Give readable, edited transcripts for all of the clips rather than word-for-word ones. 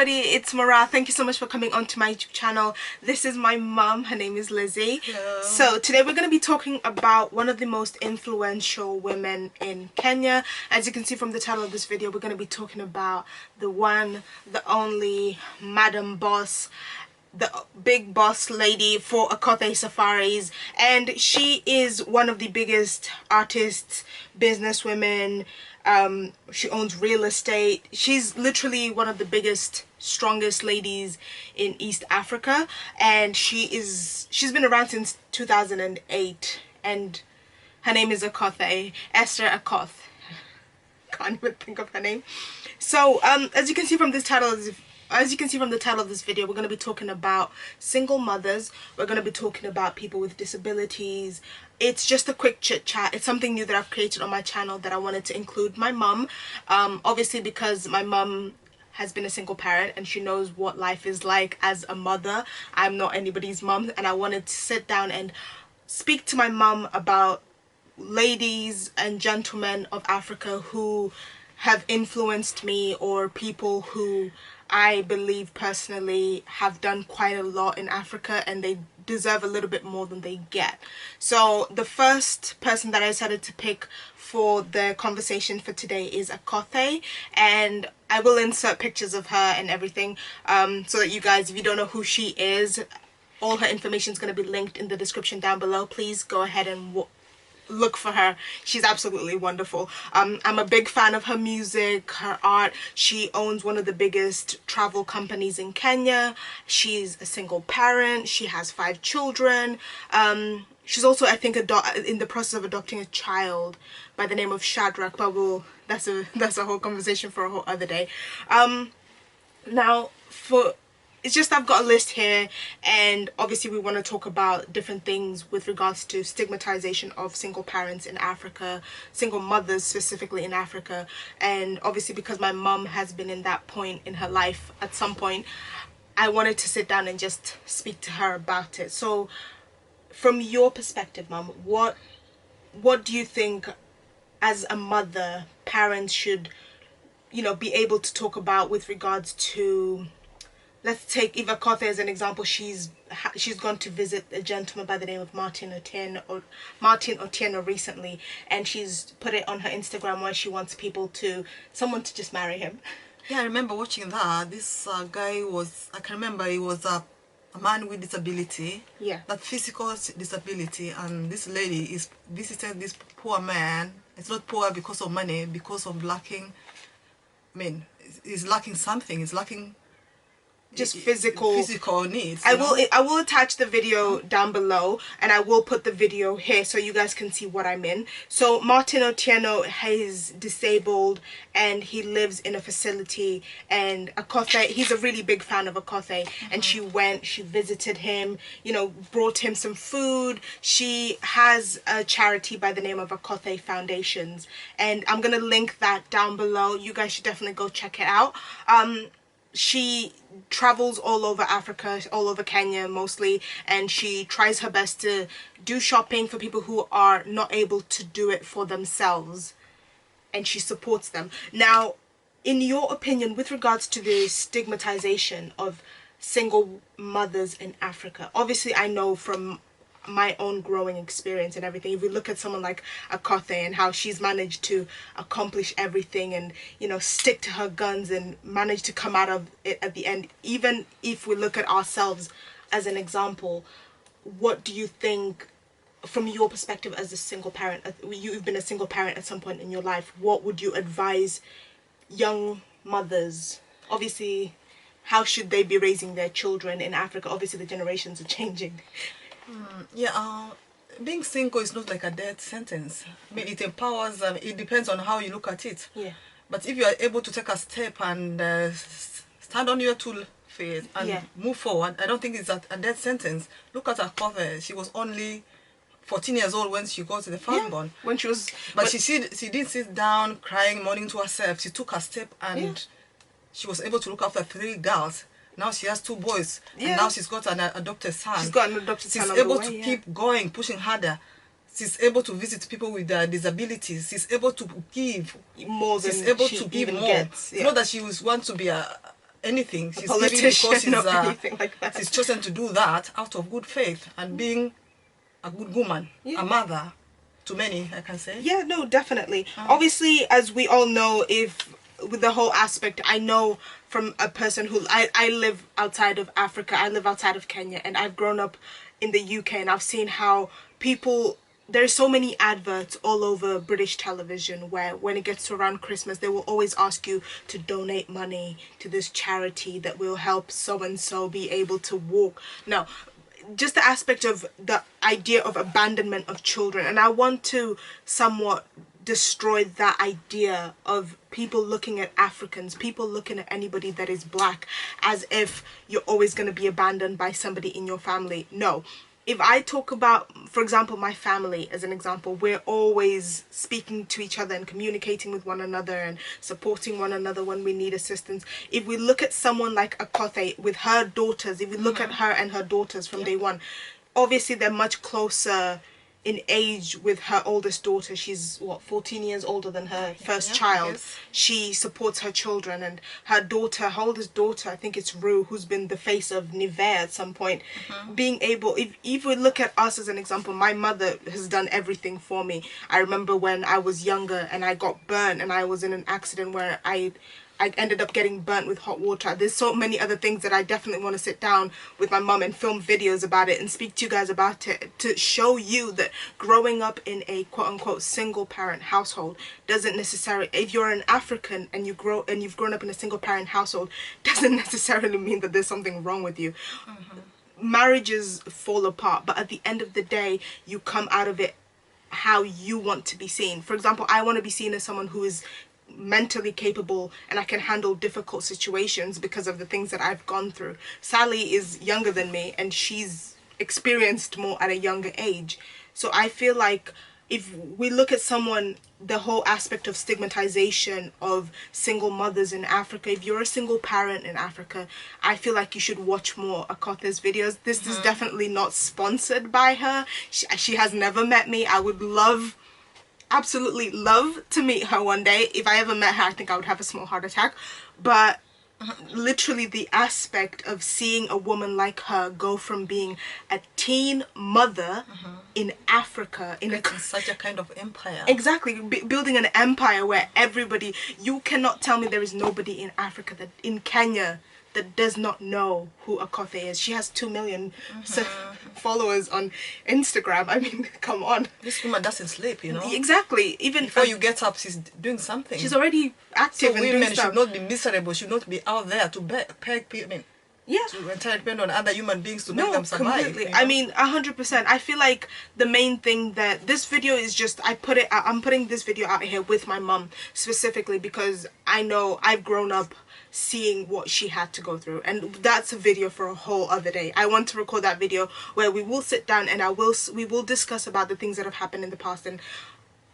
everybody, it's Moraa. Thank you so much for coming onto my YouTube channel. This is my mum, her name is Lizzie. Hello. So today we're going to be talking about one of the most influential women in Kenya. As you can see from the title of this video, we're going to be talking about the one, the only Madam Boss, the big boss lady for Akothee Safaris, and she is one of the biggest artists, businesswomen. She owns real estate. She's literally one of the biggest, strongest ladies in East Africa, and she's been around since 2008, and her name is Akothee, Esther Akothee. Can't even think of her name. So as you can see from this title, as you can see from the title of this video, we're going to be talking about single mothers. We're going to be talking about people with disabilities. It's just a quick chit chat. It's something new that I've created on my channel that I wanted to include my mum. Obviously because my mum has been a single parent and she knows what life is like as a mother. I'm not anybody's mum, and I wanted to sit down and speak to my mum about ladies and gentlemen of Africa who have influenced me, or people who I believe personally have done quite a lot in Africa, and they deserve a little bit more than they get. So the first person that I decided to pick for the conversation for today is Akothee, and I will insert pictures of her and everything so that you guys, if you don't know who she is, all her information is going to be linked in the description down below. Please go ahead and look for her. She's absolutely wonderful. I'm a big fan of her music, her art. She owns one of the biggest travel companies in Kenya. She's a single parent. She has 5 children. She's also, I think, in the process of adopting a child by the name of Shadrach, but that's a whole conversation for a whole other day. Now, it's just I've got a list here, and obviously we want to talk about different things with regards to stigmatization of single parents in Africa, single mothers specifically in Africa, and obviously because my mum has been in that point in her life at some point, I wanted to sit down and just speak to her about it. So from your perspective, Mum, what do you think as a mother parents should, you know, be able to talk about with regards to, let's take Eva Akothee as an example. She's gone to visit a gentleman by the name of Martin Otieno recently, and she's put it on her Instagram where she wants someone to just marry him. Yeah, I remember watching that. This guy was, I can remember, he was a man with disability. Yeah. That physical disability, and this lady is visiting this poor man. It's not poor because of money, because of lacking, I mean, he's lacking something. He's lacking just physical needs. I will attach the video down below, and I will put the video here so you guys can see what I mean. So Martin Otieno is disabled and he lives in a facility, and Akothee, he's a really big fan of Akothee, and she visited him, you know, brought him some food. She has a charity by the name of Akothee Foundations, and I'm gonna link that down below. You guys should definitely go check it out. She travels all over Africa, all over Kenya mostly, and she tries her best to do shopping for people who are not able to do it for themselves, and she supports them. Now, in your opinion, with regards to the stigmatization of single mothers in Africa, obviously I know from my own growing experience and everything, if we look at someone like Akothee and how she's managed to accomplish everything and, you know, stick to her guns and manage to come out of it at the end, even if we look at ourselves as an example, what do you think, from your perspective as a single parent, you've been a single parent at some point in your life, what would you advise young mothers? Obviously, how should they be raising their children in Africa? Obviously the generations are changing. Being single is not like a death sentence. I mean, it empowers, it depends on how you look at it. Yeah. But if you are able to take a step and stand on your 2 feet and move forward, I don't think it's a death sentence. Look at Akothee. She was only 14 years old when she got to the firstborn. When she was, but she didn't sit down crying, mourning to herself. She took a step and she was able to look after 3 girls. Now she has 2 boys, and now she's got an adopted son. She's got an adopted son. She's able to keep going, pushing harder. She's able to visit people with disabilities. She's able to give more than she's able to give more. Gets, It's not that she wants to be a anything. She's giving politician because or anything like that. she's chosen to do that out of good faith and being a good woman, a mother to many, I can say. Yeah, no, definitely. Obviously, as we all know, if with the whole aspect, I know from a person who I live outside of Africa, I live outside of Kenya, and I've grown up in the UK, and I've seen how people, there's so many adverts all over British television where when it gets to around Christmas, they will always ask you to donate money to this charity that will help so and so be able to walk. Now, just the aspect of the idea of abandonment of children, and I want to somewhat destroy that idea of people looking at Africans, people looking at anybody that is black as if you're always going to be abandoned by somebody in your family. No. If I talk about, for example, my family as an example, we're always speaking to each other and communicating with one another and supporting one another when we need assistance. If we look at someone like Akothee with her daughters, if we look at her and her daughters from day one, obviously they're much closer in age with her oldest daughter. She's what, 14 years older than her first child. She supports her children, and her daughter, her oldest daughter, I think it's Rue, who's been the face of Nivea at some point, being able, if we look at us as an example, my mother has done everything for me. I remember when I was younger and I got burnt and I was in an accident where I ended up getting burnt with hot water. There's so many other things that I definitely want to sit down with my mum and film videos about it and speak to you guys about it, to show you that growing up in a quote-unquote single parent household doesn't necessarily, if you're an African and you've grown up in a single parent household, doesn't necessarily mean that there's something wrong with you. Marriages fall apart, but at the end of the day, you come out of it how you want to be seen. For example, I want to be seen as someone who is mentally capable and I can handle difficult situations because of the things that I've gone through. Sally is younger than me and she's experienced more at a younger age. So I feel like if we look at someone, the whole aspect of stigmatization of single mothers in Africa, if you're a single parent in Africa, I feel like you should watch more Akothee's videos. This is definitely not sponsored by her. She has never met me. I would absolutely love to meet her one day. If I ever met her, I think I would have a small heart attack. But literally the aspect of seeing a woman like her go from being a teen mother in Africa, in such a kind of empire. Exactly, building an empire where everybody, you cannot tell me there is nobody in Africa, that in Kenya, that does not know who Akothee is. She has 2 million followers on Instagram. I mean, come on. This woman doesn't sleep, you know. Exactly. Even before you get up, she's doing something. She's already active. So women should not be miserable. Should not be out there to beg people. I mean, to entirely depend on other human beings to make them survive. Completely. You know? I mean, 100%. I feel like the main thing that this video is just, I'm putting this video out here with my mum specifically because I know I've grown up seeing what she had to go through, and that's a video for a whole other day. I want to record that video where we will sit down and we will discuss about the things that have happened in the past. And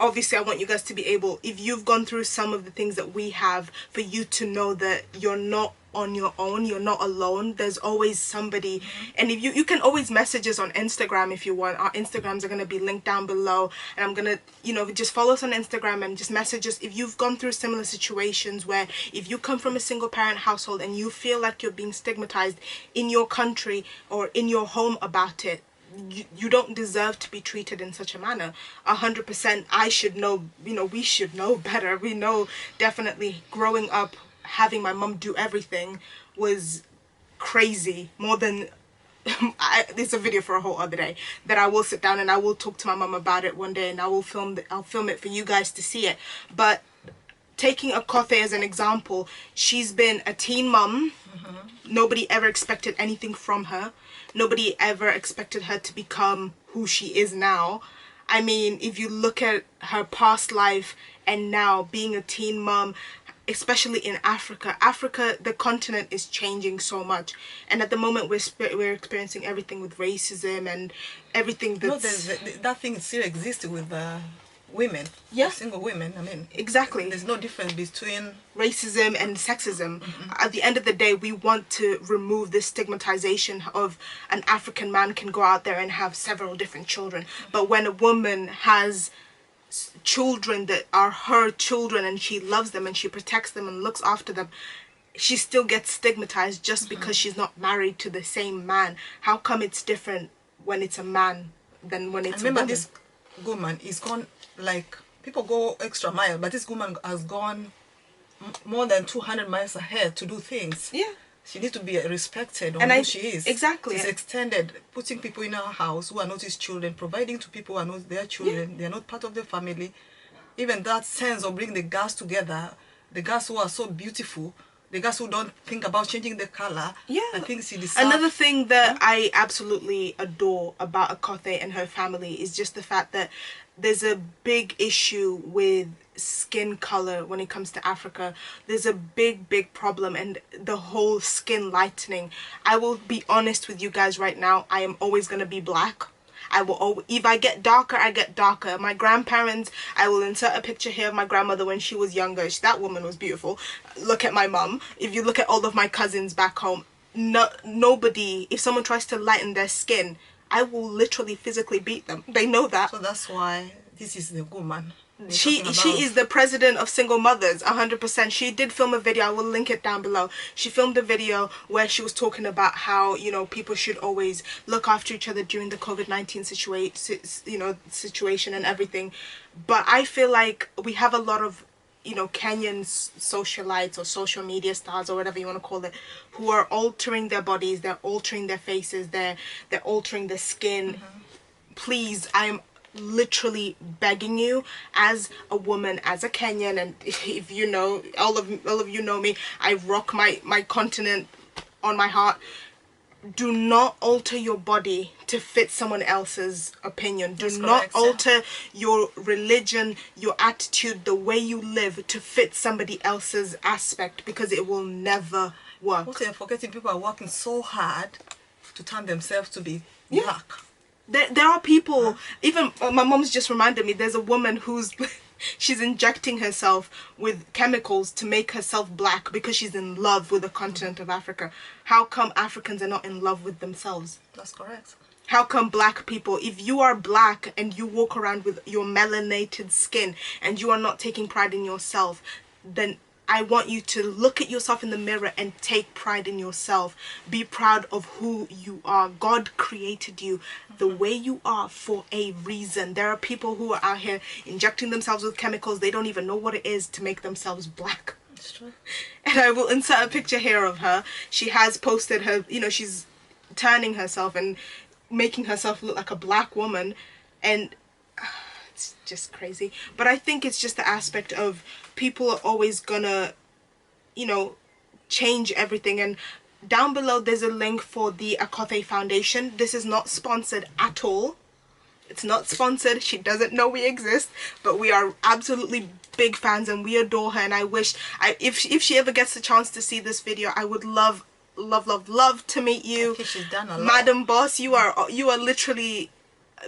obviously I want you guys to be able, if you've gone through some of the things that we have, for you to know that you're not on your own, you're not alone. There's always somebody. And if you can always message us on Instagram if you want. Our Instagrams are going to be linked down below, and I'm going to, just follow us on Instagram and just message us if you've gone through similar situations where if you come from a single parent household and you feel like you're being stigmatized in your country or in your home about it. You don't deserve to be treated in such a manner. 100%. I should know, we should know better. We know definitely growing up, having my mum do everything was crazy. More than it's a video for a whole other day that I will sit down and I will talk to my mum about it one day, and I'll film it for you guys to see it. But taking Akothee as an example, she's been a teen mum. Nobody ever expected anything from her. Nobody ever expected her to become who she is now. I mean, if you look at her past life and now being a teen mum, especially in Africa, the continent is changing so much, and at the moment we're experiencing everything with racism and everything that's... No, that thing still exists with women. Yeah. Single women, I mean. Exactly. There's no difference between... racism and sexism. At the end of the day, we want to remove this stigmatization of an African man can go out there and have several different children. But when a woman has children that are her children and she loves them and she protects them and looks after them, she still gets stigmatized just because she's not married to the same man. How come it's different when it's a man than when it's a woman? This woman is gone, like, people go extra mile, but this woman has gone more than 200 miles ahead to do things. Yeah. She needs to be respected on who she is. Exactly. She's extended, putting people in her house who are not his children, providing to people who are not their children. They are not part of the family. Even that sense of bringing the girls together, the girls who are so beautiful, the girls who don't think about changing the color. Yeah. I think she deserves... Another thing that I absolutely adore about Akothee and her family is just the fact that there's a big issue with skin color when it comes to Africa. There's a big problem, and the whole skin lightening. I will be honest with you guys right now, I am always going to be black. I will always, if I get darker, I get darker. My grandparents, I will insert a picture here of my grandmother when she was younger. That woman was beautiful. Look at my mum. If you look at all of my cousins back home, nobody, if someone tries to lighten their skin, I will literally physically beat them. They know that. So that's why this is the woman. She is the president of single mothers, 100%. She did film a video, I will link it down below. She filmed a video where she was talking about how, you know, people should always look after each other during the COVID-19 situation and everything. But I feel like we have a lot of, you know, Kenyan socialites or social media stars or whatever you want to call it, who are altering their bodies, they're altering their faces, they're altering their skin. Please, I'm literally begging you, as a woman, as a Kenyan, and if you know, all of you know me, I rock my continent on my heart. Do not alter your body to fit someone else's opinion. Do not alter your religion, your attitude, the way you live to fit somebody else's aspect, because it will never work. Also, you're forgetting people are working so hard to turn themselves to be black. There are people, even my mom's just reminded me, there's a woman who's she's injecting herself with chemicals to make herself black because she's in love with the continent of Africa. How come Africans are not in love with themselves? That's correct. How come black people, if you are black and you walk around with your melanated skin and you are not taking pride in yourself, then I want you to look at yourself in the mirror and take pride in yourself. Be proud of who you are. God created you the way you are for a reason. There are people who are out here injecting themselves with chemicals. They don't even know what it is to make themselves black. That's true. And I will insert a picture here of her. She has posted her, you know, she's turning herself and making herself look like a black woman. And it's just crazy. But I think it's just the aspect of people are always gonna, you know, change everything. And down below there's a link for the Akothee Foundation. This is not sponsored at all. It's not sponsored. She doesn't know we exist, but we are absolutely big fans and we adore her. And I wish, if she ever gets the chance to see this video, I would love to meet you. She's done a lot. Madam Boss, you are literally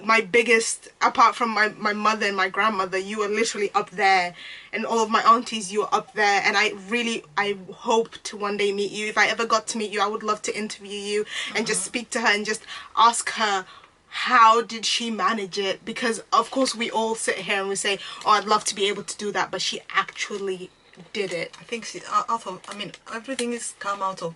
my biggest, apart from my mother and my grandmother. You are literally up there, and all of my aunties, you are up there. And I hope to one day meet you. If I ever got to meet you, I would love to interview you and just speak to her and just ask her, how did she manage it? Because of course we all sit here and we say, oh, I'd love to be able to do that, but she actually did it. I think she everything is come out of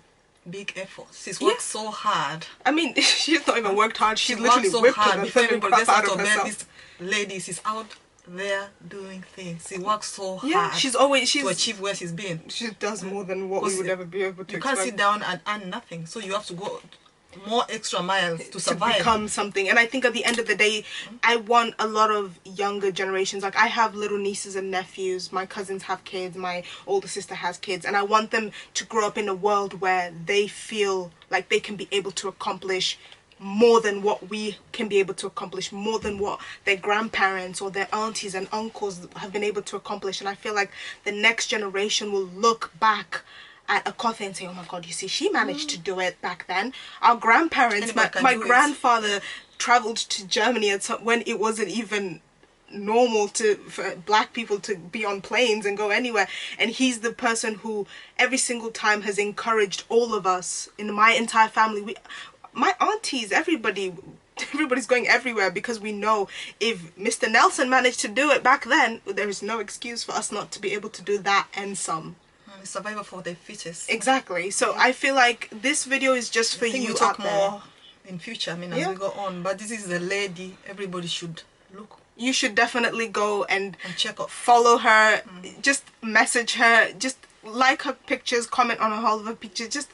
big efforts. She's worked so hard. I mean, she's not even worked hard. She's worked literally so whipped hard before everybody gets out of bed. herself. This lady, she's out there doing things. She works so hard. Yeah, she's to achieve where she's been. She does more than what we would ever be able to. You can't sit down and earn nothing, so you have to go more extra miles to survive, to become something. And I think at the end of the day, I want a lot of younger generations, like I have little nieces and nephews, my cousins have kids, my older sister has kids, and I want them to grow up in a world where they feel like they can be able to accomplish more than what we can be able to accomplish, more than what their grandparents or their aunties and uncles have been able to accomplish. And I feel like the next generation will look back at Akothee and say, oh my god, you see, she managed to do it back then. Our grandparents, my grandfather traveled to Germany when it wasn't even normal for black people to be on planes and go anywhere, and he's the person who every single time has encouraged all of us in my entire family. My aunties, everybody's going everywhere, because we know if Mr. Nelson managed to do it back then, there is no excuse for us not to be able to do that and some. survival for the fittest. Exactly. So I feel like this video is just for you we'll talk out there. more in future, I mean, as we go on. But this is the lady everybody should look. You should definitely go and check out, follow her, just message her, just like her pictures, comment on all of her pictures. Just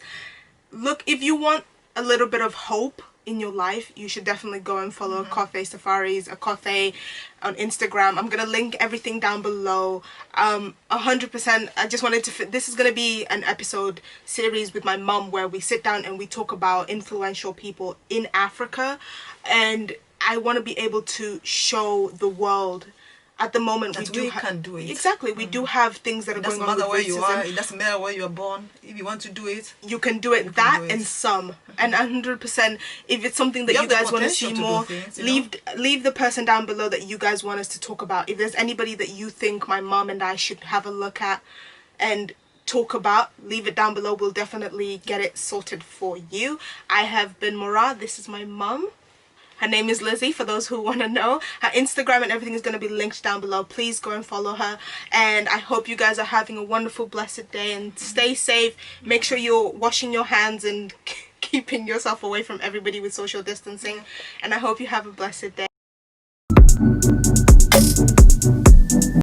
look, if you want a little bit of hope in your life, you should definitely go and follow Akothee Safaris, Akothee on Instagram. I'm gonna link everything down below. 100%. I just wanted to this is gonna be an episode series with my mum where we sit down and we talk about influential people in Africa, and I want to be able to show the world. At the moment, that we can do it. Exactly, we do have things that are going on with racism. You are. It doesn't matter where you are born. If you want to do it, you can do it. And some, and 100%. If it's something that you guys want to see more, leave the person down below that you guys want us to talk about. If there's anybody that you think my mom and I should have a look at and talk about, leave it down below. We'll definitely get it sorted for you. I have been Moraa. This is my mum. Her name is Lizzie, for those who want to know. Her Instagram and everything is going to be linked down below. Please go and follow her. And I hope you guys are having a wonderful, blessed day. And stay safe. Make sure you're washing your hands and keeping yourself away from everybody with social distancing. And I hope you have a blessed day.